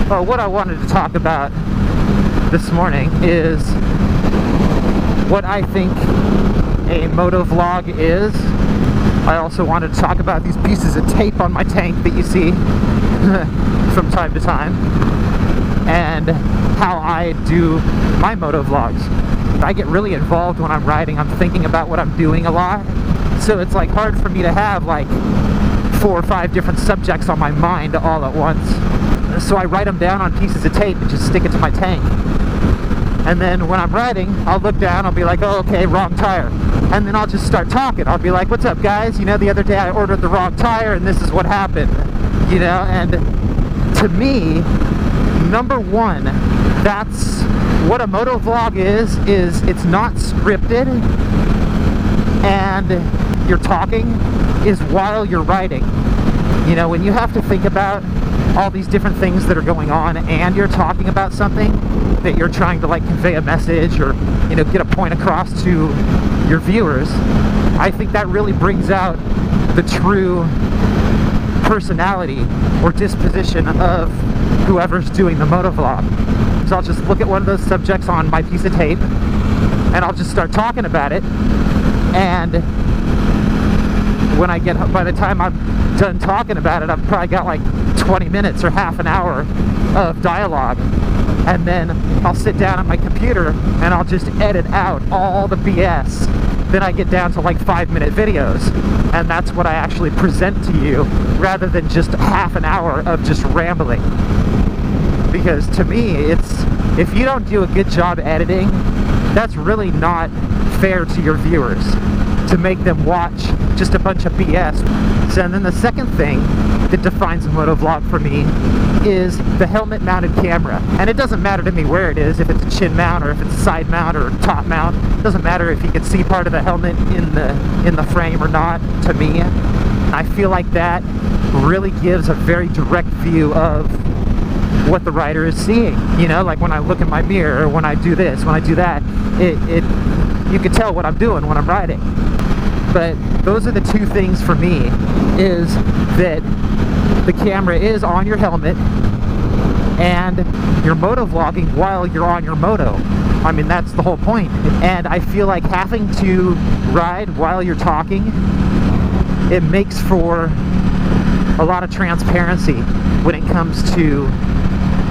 Well, what I wanted to talk about this morning is what I think a motovlog is. I also wanted to talk about these pieces of tape on my tank that you see from time to time, and how I do my motovlogs. I get really involved when I'm riding. I'm thinking about what I'm doing a lot, so it's like hard for me to have like 4 or 5 different subjects on my mind all at once. So I write them down on pieces of tape and just stick it to my tank. And then when I'm riding, I'll look down, I'll be like, oh, okay, wrong tire. And then I'll just start talking. I'll be like, what's up, guys? You know, the other day I ordered the wrong tire and this is what happened. You know, and to me, number one, that's what a motovlog is it's not scripted, and your talking is while you're riding. You know, when you have to think about all these different things that are going on and you're talking about something that you're trying to like convey a message or, you know, get a point across to your viewers, I think that really brings out the true personality or disposition of whoever's doing the motovlog. So I'll just look at one of those subjects on my piece of tape and I'll just start talking about it, and when I get, by the time I'm done talking about it, I've probably got like 20 minutes or half an hour of dialogue, and then I'll sit down at my computer and I'll just edit out all the BS. Then I get down to like 5-minute videos, and that's what I actually present to you, rather than just half an hour of just rambling. Because to me, it's, if you don't do a good job editing, that's really not fair to your viewers, to make them watch just a bunch of BS. So, and then the second thing that defines a motovlog for me is the helmet mounted camera. And it doesn't matter to me where it is, if it's a chin mount or if it's a side mount or a top mount. It doesn't matter if you can see part of the helmet in the frame or not, to me. I feel like that really gives a very direct view of what the rider is seeing. You know, like when I look in my mirror, or when I do this, when I do that, you can tell what I'm doing when I'm riding. But those are the two things for me, is that the camera is on your helmet and you're motovlogging while you're on your moto. I mean, that's the whole point. And I feel like having to ride while you're talking, it makes for a lot of transparency when it comes to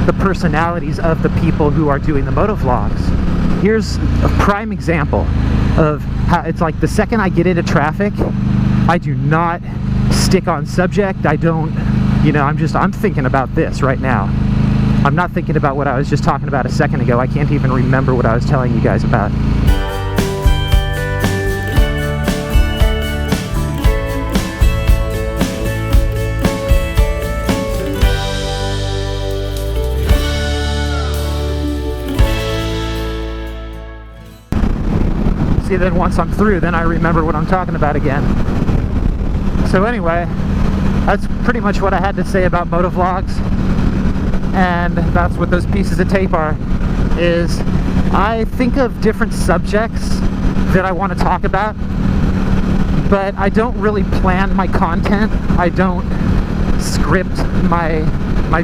the personalities of the people who are doing the motovlogs. Here's a prime example of how it's like the second I get into traffic, I do not stick on subject. I don't, you know, I'm thinking about this right now. I'm not thinking about what I was just talking about a second ago. I can't even remember what I was telling you guys about. See, then once I'm through, then I remember what I'm talking about again. So anyway, that's pretty much what I had to say about motovlogs, and that's what those pieces of tape are. Is I think of different subjects that I want to talk about, but I don't really plan my content. I don't script my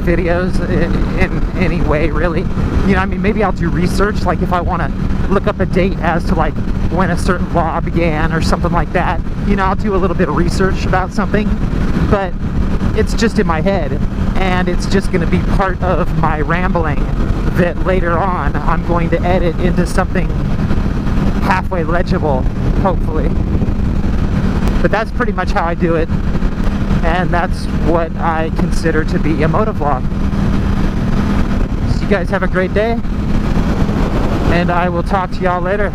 videos in any way, really. You know, I mean, maybe I'll do research, like if I want to look up a date as to like when a certain law began or something like that. You know, I'll do a little bit of research about something, but it's just in my head, and it's just going to be part of my rambling that later on I'm going to edit into something halfway legible, hopefully. But that's pretty much how I do it, and that's what I consider to be a motovlog. So you guys have a great day, and I will talk to y'all later.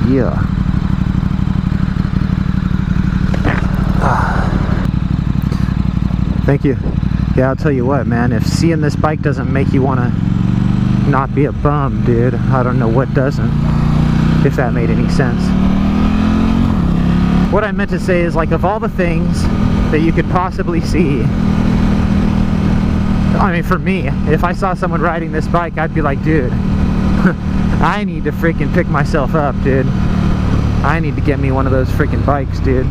Yeah. Thank you. Yeah, I'll tell you what, man, if seeing this bike doesn't make you want to not be a bum, dude, I don't know what doesn't, if that made any sense. What I meant to say is, like, of all the things that you could possibly see, I mean, for me, if I saw someone riding this bike, I'd be like, dude, I need to freaking pick myself up, dude. I need to get me one of those freaking bikes, dude.